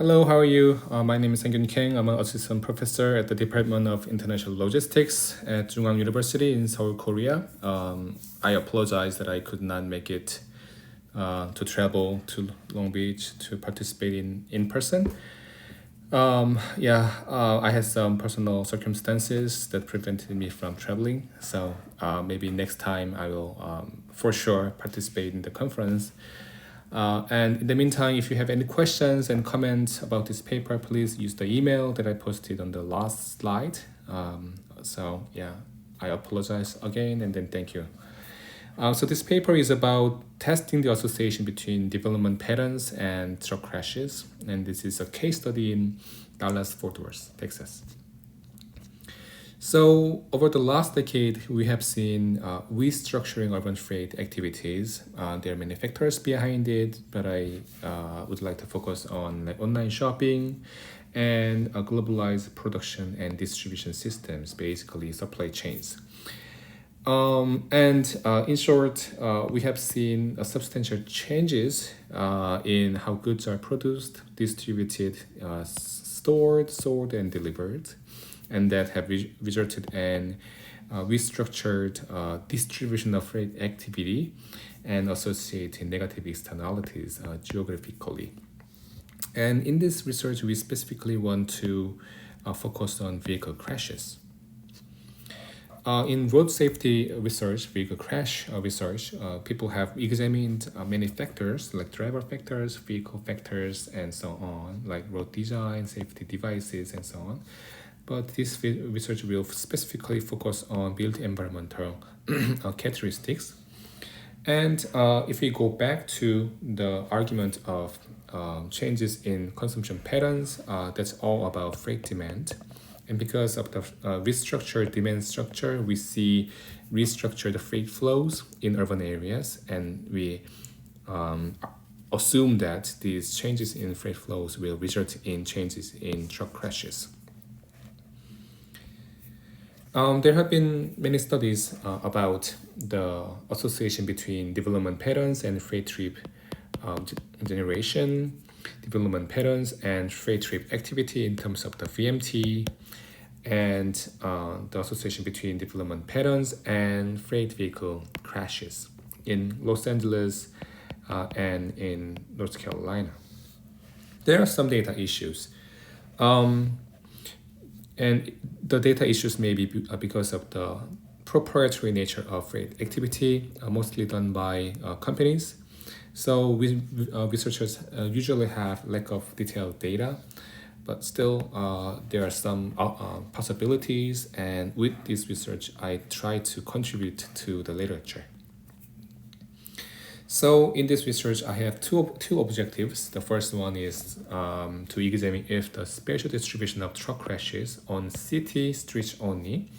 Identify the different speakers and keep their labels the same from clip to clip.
Speaker 1: Hello, how are you? My name is Sanggyun Kang. I'm an assistant professor at the Department of International Logistics at Jungwang University in Seoul, Korea. I apologize that I could not make it to travel to Long Beach to participate in person. I had some personal circumstances that prevented me from traveling. So maybe next time I will for sure participate in the conference. And in the meantime, if you have any questions and comments about this paper, please use the email that I posted on the last slide. I apologize again and then thank you. So this paper is about testing the association between development patterns and truck crashes. And this is a case study in Dallas-Fort Worth, Texas. So over the last decade, we have seen restructuring urban freight activities. There are many factors behind it, but I would like to focus on online shopping and globalized production and distribution systems, basically supply chains. In short, we have seen substantial changes in how goods are produced, distributed, stored, sold, and delivered, and that have resulted in restructured distribution of freight activity and associated negative externalities geographically. And in this research, we specifically want to focus on vehicle crashes. In road safety research, vehicle crash research, people have examined many factors like driver factors, vehicle factors, and so on, like road design, safety devices, and so on. But this research will specifically focus on built environmental characteristics. And if we go back to the argument of changes in consumption patterns, that's all about freight demand. And because of the restructured demand structure, we see restructured freight flows in urban areas, and we assume that these changes in freight flows will result in changes in truck crashes. There have been many studies about the association between development patterns and freight trip generation, development patterns and freight trip activity in terms of the VMT, and the association between development patterns and freight vehicle crashes in Los Angeles and in North Carolina. There are some data issues. And the data issues may be because of the proprietary nature of freight activity, mostly done by companies. So researchers usually have lack of detailed data, but still there are some possibilities. And with this research, I try to contribute to the literature. So in this research, I have two objectives. The first one is to examine if the spatial distribution of truck crashes on city streets only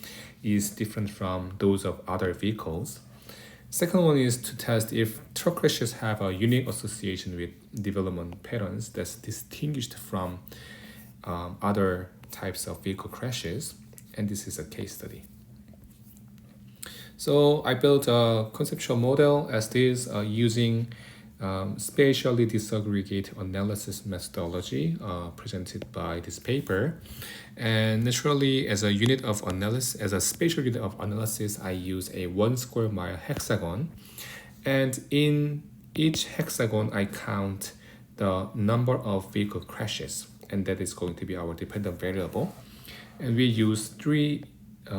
Speaker 1: is different from those of other vehicles. Second one is to test if truck crashes have a unique association with development patterns that's distinguished from other types of vehicle crashes. And this is a case study. So I built a conceptual model as this using spatially disaggregate analysis methodology presented by this paper. And naturally, as a unit of analysis, as a spatial unit of analysis, I use a 1 square mile hexagon. And in each hexagon, I count the number of vehicle crashes, and that is going to be our dependent variable. And we use three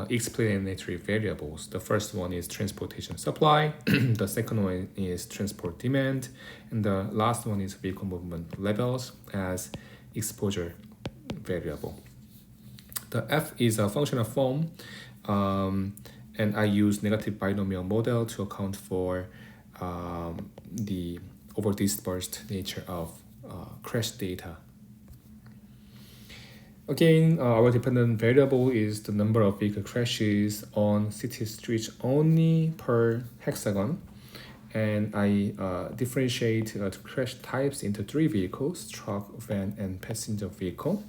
Speaker 1: explanatory variables. The first one is transportation supply, the second one is transport demand, and the last one is vehicle movement levels as exposure variable. The F is a functional form, and I use negative binomial model to account for the over-dispersed nature of crash data. Again, our dependent variable is the number of vehicle crashes on city streets only per hexagon. And I differentiate the crash types into three vehicles: truck, van, and passenger vehicle.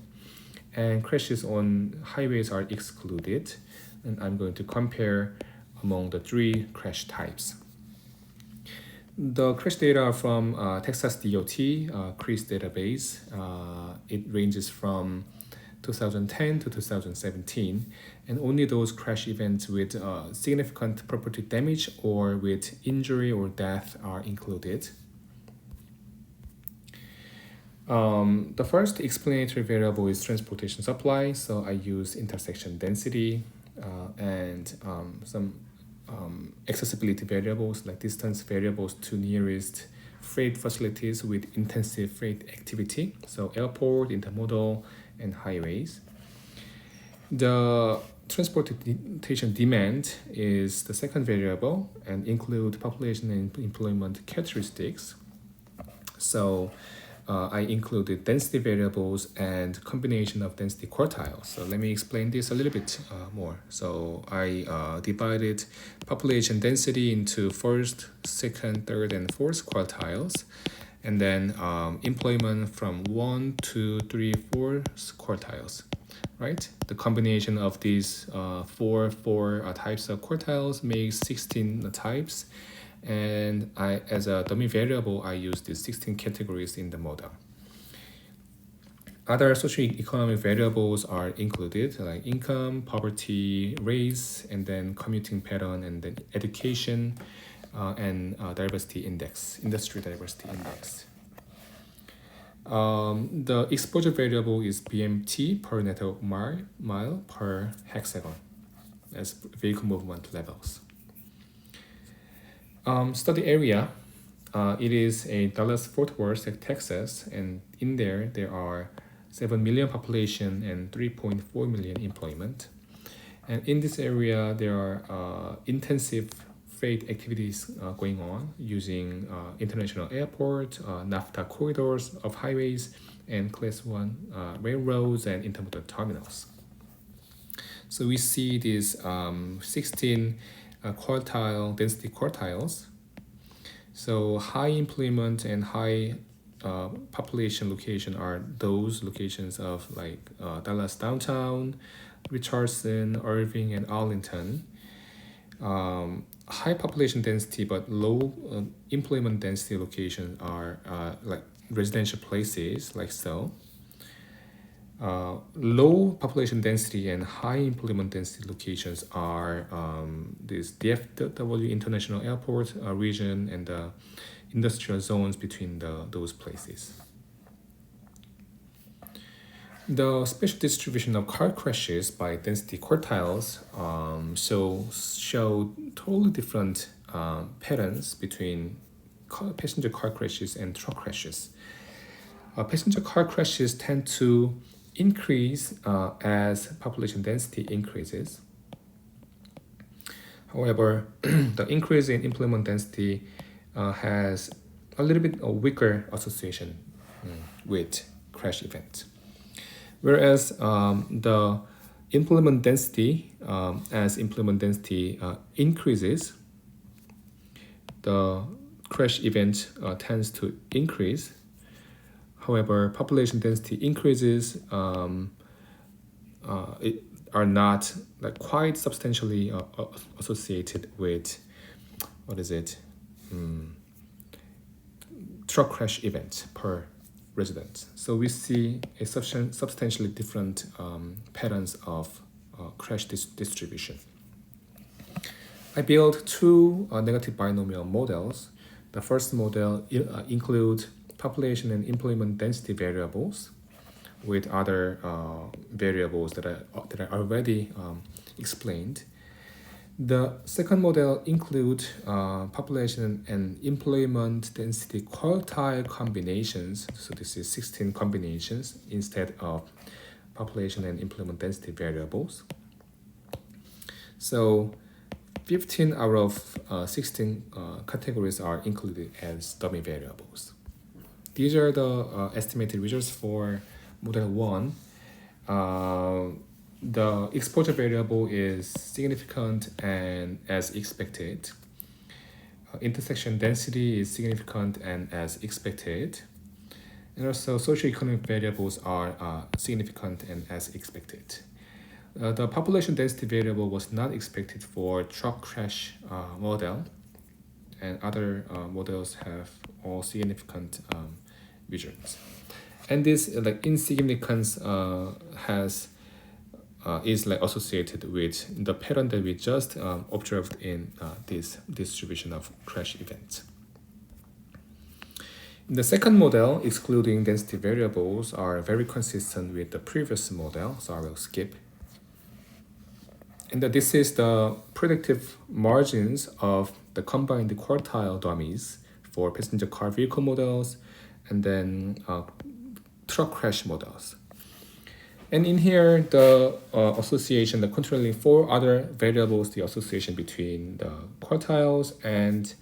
Speaker 1: And crashes on highways are excluded. And I'm going to compare among the three crash types. The crash data are from Texas DOT CRIS database. It ranges from 2010 to 2017, and only those crash events with significant property damage or with injury or death are included. The first explanatory variable is transportation supply, so I use intersection density and some accessibility variables like distance variables to nearest freight facilities with intensive freight activity, so airport, intermodal, and highways. The transportation demand is the second variable and include population and employment characteristics. So I included density variables and combination of density quartiles. So let me explain this a little bit more. So I divided population density into first, second, third, and fourth quartiles, and then employment from 1, 2, 3, 4 quartiles. Right? The combination of these four types of quartiles makes 16 types. And as a dummy variable, I use these 16 categories in the model. Other socioeconomic variables are included, like income, poverty, race, and then commuting pattern, and then education, and diversity index, industry diversity index. The exposure variable is BMT per network mile per hexagon as vehicle movement levels. Study area, it is a Dallas-Fort Worth, Texas, and in there are 7 million population and 3.4 million employment. And in this area, there are intensive freight activities going on using international airport, NAFTA corridors of highways, and Class 1 railroads and intermodal terminals. So we see these 16 density quartiles. So high employment and high population location are those locations of like Dallas downtown, Richardson, Irving, and Arlington. High population density but low employment density locations are like residential places like so. Low population density and high employment density locations are this DFW International Airport region and the industrial zones between those places. The spatial distribution of car crashes by density quartiles show totally different patterns between passenger car crashes and truck crashes. Passenger car crashes tend to increase as population density increases. However, the increase in employment density has a little bit of weaker association with crash events. Whereas the employment density, as employment density increases, the crash event tends to increase. However, population density increases are not like quite substantially associated with truck crash events per resident. So we see a substantially different patterns of crash distribution. I built two negative binomial models. The first model includes population and employment density variables with other variables that I already explained. The second model includes population and employment density quartile combinations. So this is 16 combinations instead of population and employment density variables. So 15 out of 16 categories are included as dummy variables. These are the estimated results for model 1. The exposure variable is significant and as expected. Intersection density is significant and as expected. And also socioeconomic variables are significant and as expected. The population density variable was not expected for truck crash model, and other models have all significant regions. And this like insignificance has is like associated with the pattern that we just observed in this distribution of crash events. In the second model, excluding density variables are very consistent with the previous model, so I will skip. And this is the predictive margins of the combined quartile dummies for passenger car vehicle models and then truck crash models. And in here, the association, the controlling four other variables, the association between the quartiles and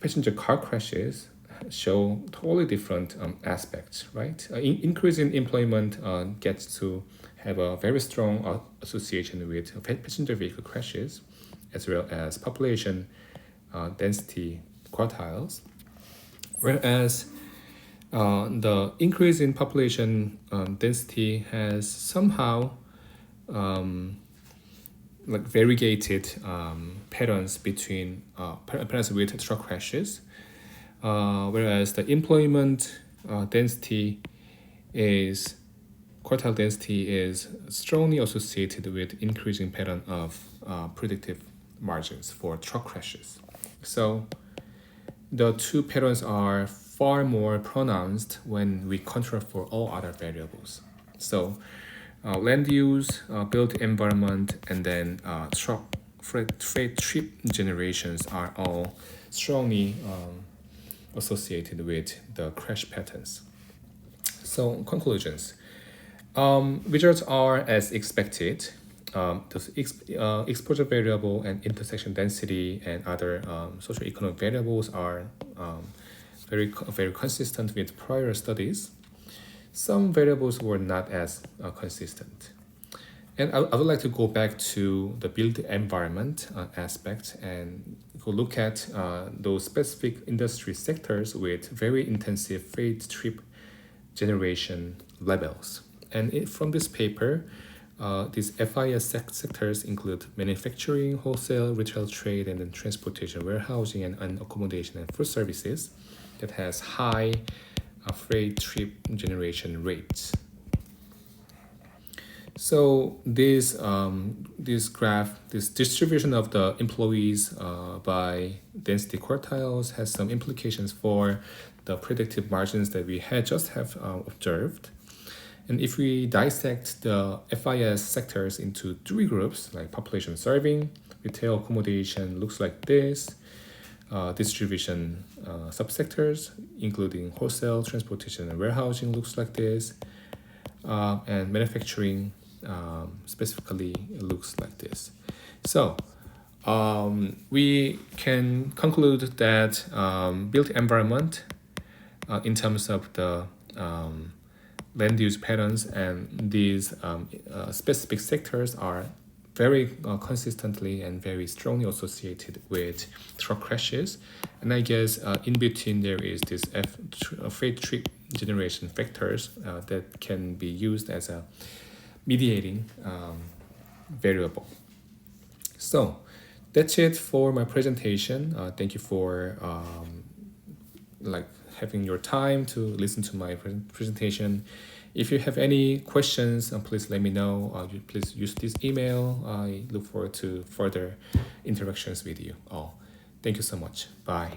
Speaker 1: passenger car crashes show totally different aspects, right? Increase in employment gets to have a very strong association with passenger vehicle crashes, as well as population density quartiles, whereas the increase in population density has somehow like variegated patterns between patterns with truck crashes, whereas the employment density is quartile density is strongly associated with increasing pattern of predictive margins for truck crashes. So the two patterns are far more pronounced when we control for all other variables. So land use, built environment, and then truck freight trip generations are all strongly associated with the crash patterns. So conclusions. Results are as expected. The exposure variable and intersection density and other socioeconomic variables are very consistent with prior studies. Some variables were not as consistent. And I would like to go back to the built environment aspect and go look at those specific industry sectors with very intensive freight trip generation levels. And from this paper, these FIS sectors include manufacturing, wholesale, retail trade, and then transportation, warehousing, and accommodation and food services that has high freight trip generation rates. So this graph, this distribution of the employees by density quartiles has some implications for the predictive margins that we had just have observed. And if we dissect the FIS sectors into three groups, like population serving, retail accommodation looks like this, distribution subsectors, including wholesale, transportation, and warehousing looks like this, and manufacturing specifically looks like this. So we can conclude that built environment in terms of the land use patterns and these specific sectors are very consistently and very strongly associated with truck crashes. And I guess in between there is this freight trip generation factors that can be used as a mediating variable. So that's it for my presentation. Thank you for having your time to listen to my presentation. If you have any questions, please let me know. Please use this email. I look forward to further interactions with you all. Thank you so much. Bye.